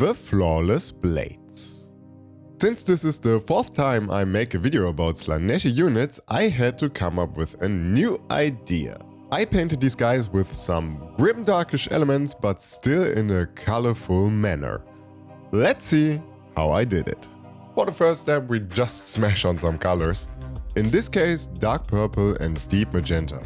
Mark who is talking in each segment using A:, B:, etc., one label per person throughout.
A: the flawless blades. Since this is the 4th time I make a video about Slaneshi units, I had to come up with a new idea. I painted these guys with some grimdarkish elements, but still in a colorful manner. Let's see how I did it. For the first step, we just smash on some colors. In this case, dark purple and deep magenta.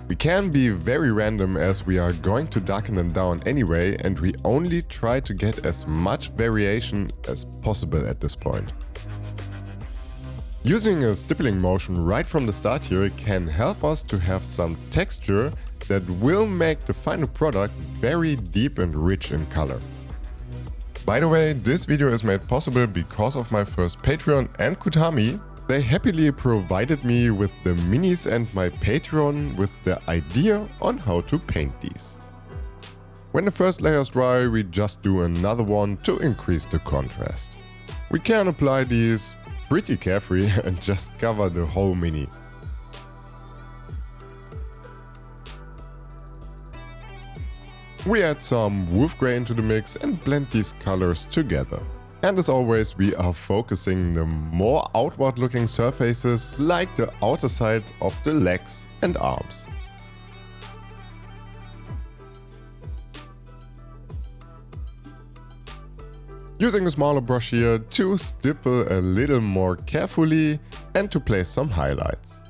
A: We can be very random as we are going to darken them down anyway, and we only try to get as much variation as possible at this point. Using a stippling motion right from the start here can help us to have some texture that will make the final product very deep and rich in color. By the way, this video is made possible because of my first Patreon and Kutami. They happily provided me with the minis and my Patreon with the idea on how to paint these. When the first layer is dry, we just do another one to increase the contrast. We can apply these pretty carefree and just cover the whole mini. We add some wolf grey into the mix and blend these colors together. And as always, we are focusing the more outward looking surfaces like the outer side of the legs and arms. Using a smaller brush here to stipple a little more carefully and to place some highlights.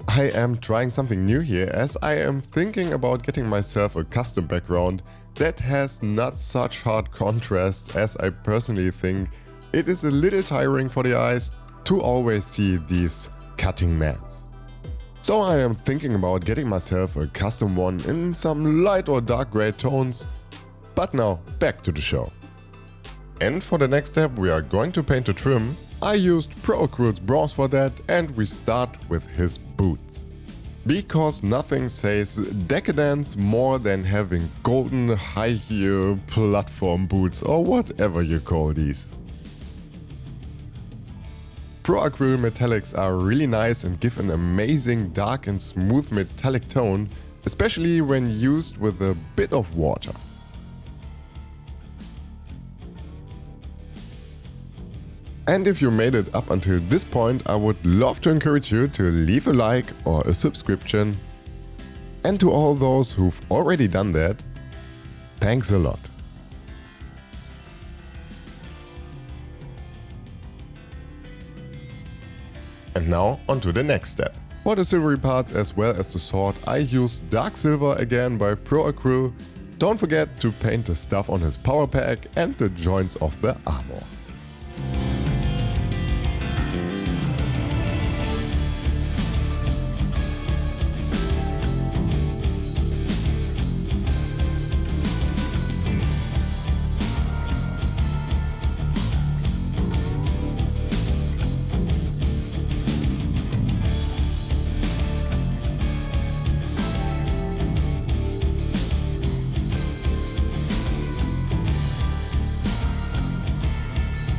A: I am trying something new here as I am thinking about getting myself a custom background that has not such hard contrast, as I personally think it is a little tiring for the eyes to always see these cutting mats. So I am thinking about getting myself a custom one in some light or dark grey tones. But now back to the show. And for the next step we are going to paint a trim. I used Acryl's bronze for that, and we start with his boots. Because nothing says decadence more than having golden high heel platform boots or whatever you call these. Acryl metallics are really nice and give an amazing dark and smooth metallic tone, especially when used with a bit of water. And if you made it up until this point, I would love to encourage you to leave a like or a subscription. And to all those who've already done that, thanks a lot. And now on to the next step. For the silvery parts as well as the sword, I use dark silver again by Acryl. Don't forget to paint the stuff on his power pack and the joints of the armor.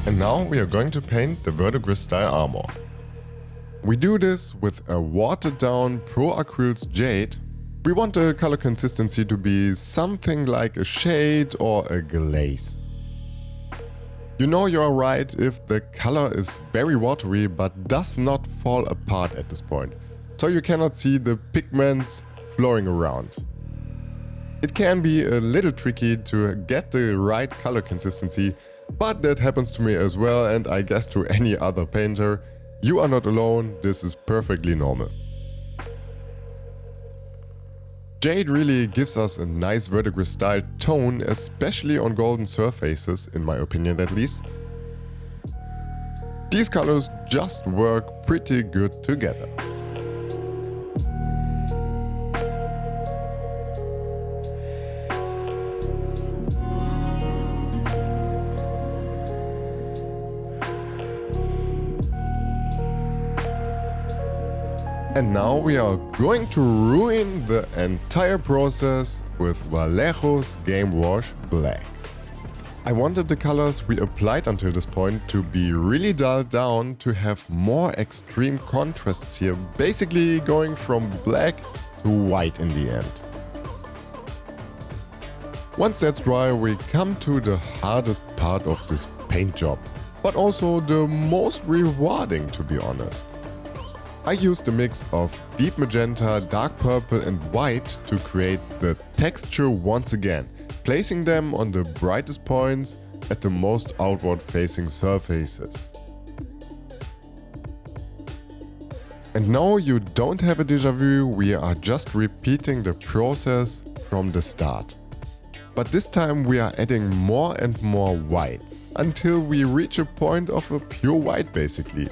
A: And now we are going to paint the verdigris style armor. We do this with a watered down Acryl's Jade. We want the color consistency to be something like a shade or a glaze. You know you are right if the color is very watery but does not fall apart at this point, so you cannot see the pigments flowing around. It can be a little tricky to get the right color consistency, but that happens to me as well, and I guess to any other painter. You are not alone, this is perfectly normal. Jade really gives us a nice verdigris style tone, especially on golden surfaces, in my opinion at least. These colors just work pretty good together. And now we are going to ruin the entire process with Vallejo's Game Wash Black. I wanted the colors we applied until this point to be really dulled down to have more extreme contrasts here, basically going from black to white in the end. Once that's dry, we come to the hardest part of this paint job, but also the most rewarding, to be honest. I used a mix of deep magenta, dark purple and white to create the texture once again, placing them on the brightest points at the most outward facing surfaces. And now you don't have a déjà vu, we are just repeating the process from the start. But this time we are adding more and more whites, until we reach a point of a pure white basically.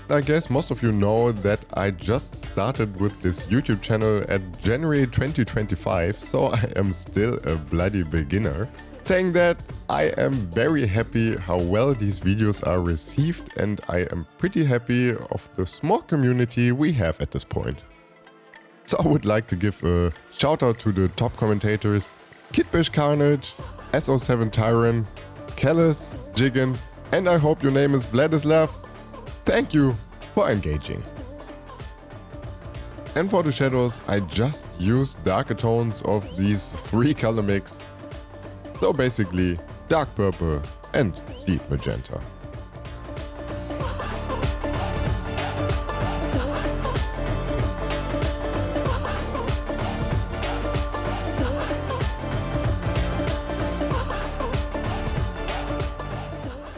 A: I guess most of you know that I just started with this YouTube channel at January 2025, so I am still a bloody beginner. Saying that, I am very happy how well these videos are received, and I am pretty happy of the small community we have at this point. So I would like to give a shout out to the top commentators: Kidbish Carnage, SO7 Tyrant, Kellis, Jiggin, and I hope your name is Vladislav. Thank you for engaging. And for the shadows, I just used darker tones of these three color mix. So basically, dark purple and deep magenta.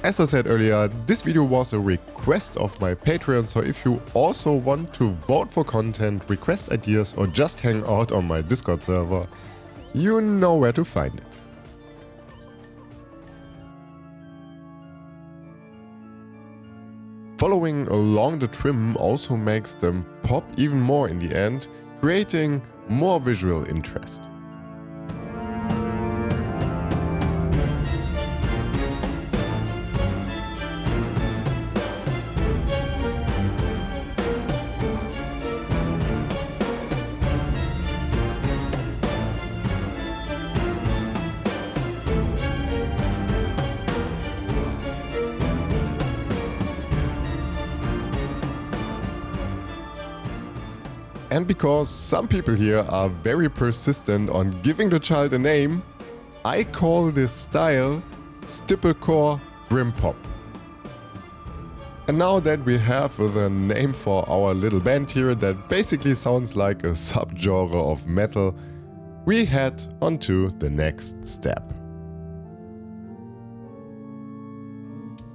A: As I said earlier, this video was a request of my Patreon, so if you also want to vote for content, request ideas or just hang out on my Discord server, you know where to find it. Following along the trim also makes them pop even more in the end, creating more visual interest. And because some people here are very persistent on giving the child a name, I call this style Stipplecore Grim Pop. And now that we have the name for our little band here that basically sounds like a subgenre of metal, we head onto the next step.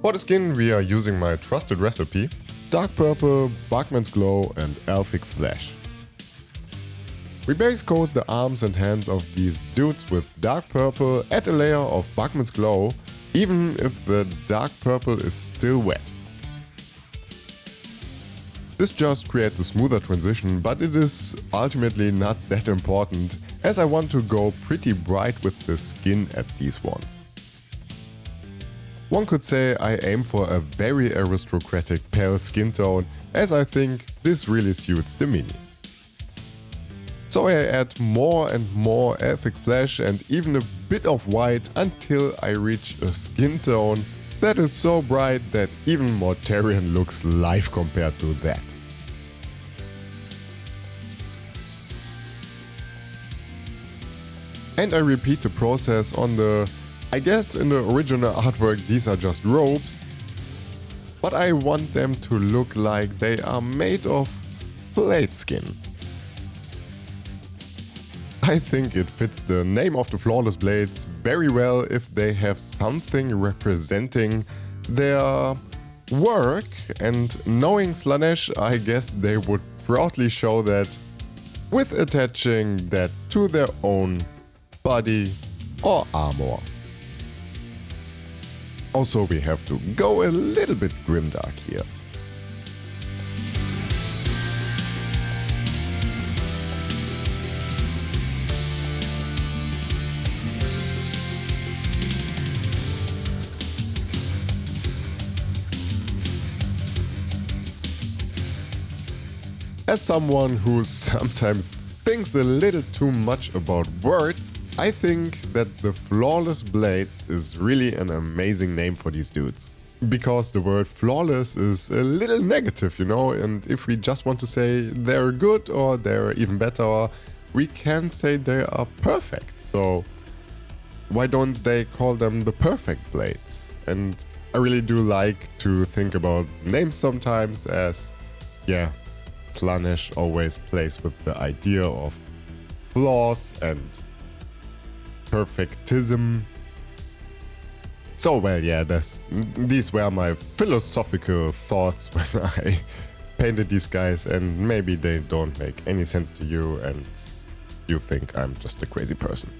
A: For the skin we are using my trusted recipe: dark purple, Bugmans Glow and Elfic Flesh. We base coat the arms and hands of these dudes with dark purple, add a layer of Bugmans Glow, even if the dark purple is still wet. This just creates a smoother transition, but it is ultimately not that important, as I want to go pretty bright with the skin at these ones. One could say I aim for a very aristocratic pale skin tone, as I think this really suits the minis. So I add more and more Elfic Flesh and even a bit of white until I reach a skin tone that is so bright that even Mortarion looks live compared to that. And I repeat the process on the, I guess in the original artwork these are just robes, but I want them to look like they are made of blade skin. I think it fits the name of the Flawless Blades very well if they have something representing their work, and knowing Slanesh, I guess they would proudly show that with attaching that to their own body or armor. Also, we have to go a little bit grimdark here. As someone who sometimes thinks a little too much about words, I think that the Flawless Blades is really an amazing name for these dudes. Because the word flawless is a little negative, you know, and if we just want to say they're good or they're even better, we can say they are perfect. So why don't they call them the perfect blades? And I really do like to think about names sometimes, as, yeah, Slaanesh always plays with the idea of flaws and perfectism. So, well, yeah, these were my philosophical thoughts when I painted these guys, and maybe they don't make any sense to you and you think I'm just a crazy person.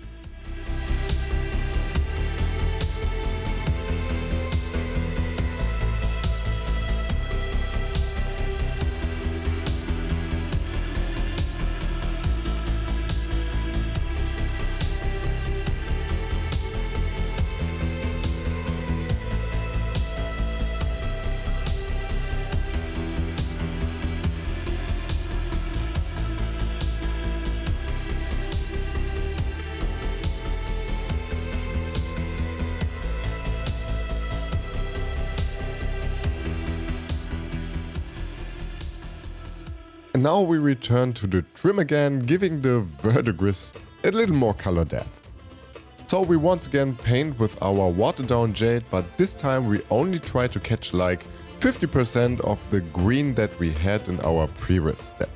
A: And now we return to the trim again, giving the verdigris a little more color depth. So we once again paint with our watered down Jade, but this time we only try to catch like 50% of the green that we had in our previous step.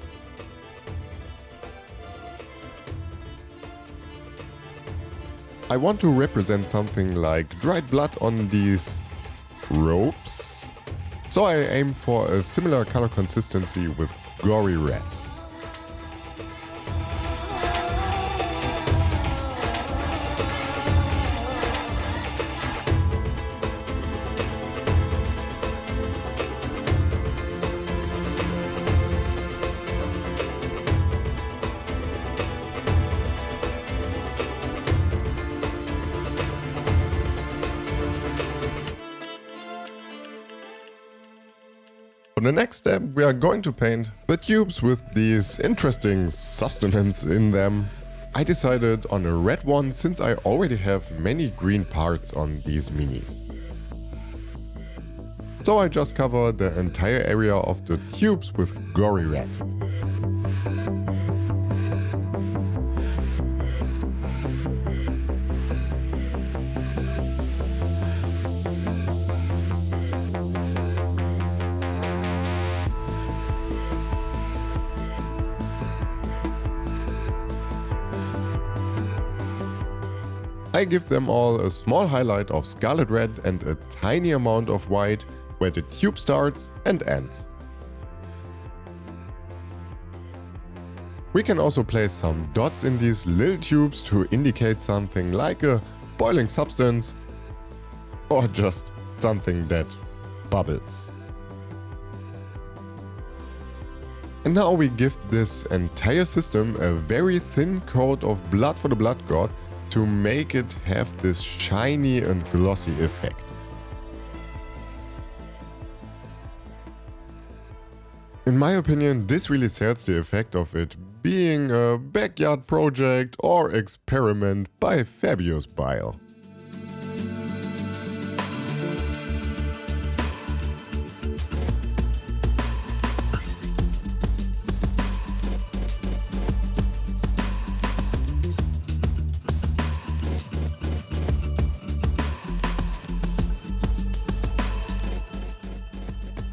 A: I want to represent something like dried blood on these ropes, so I aim for a similar color consistency with Gory red. For the next step, we are going to paint the tubes with these interesting substances in them. I decided on a red one since I already have many green parts on these minis. So I just cover the entire area of the tubes with Gory red. I give them all a small highlight of Scarlet red and a tiny amount of white where the tube starts and ends. We can also place some dots in these little tubes to indicate something like a boiling substance or just something that bubbles. And now we give this entire system a very thin coat of blood for the Bloodgod to make it have this shiny and glossy effect. In my opinion, this really sells the effect of it being a backyard project or experiment by Fabius Bile.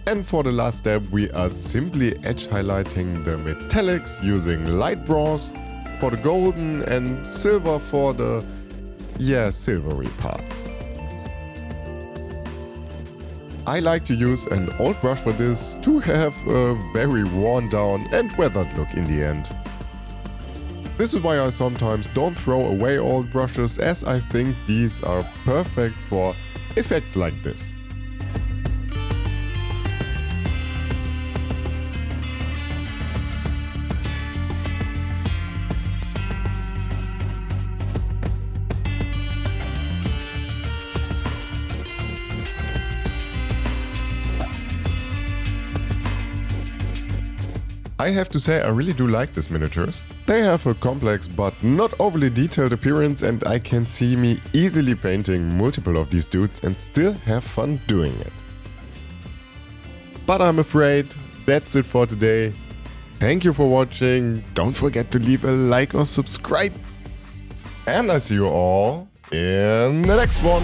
A: And for the last step, we are simply edge highlighting the metallics using light bronze for the golden and silver for the, silvery parts. I like to use an old brush for this to have a very worn down and weathered look in the end. This is why I sometimes don't throw away old brushes, as I think these are perfect for effects like this. I have to say I really do like these miniatures. They have a complex but not overly detailed appearance, and I can see me easily painting multiple of these dudes and still have fun doing it. But I'm afraid that's it for today. Thank you for watching. Don't forget to leave a like or subscribe. And I see you all in the next one.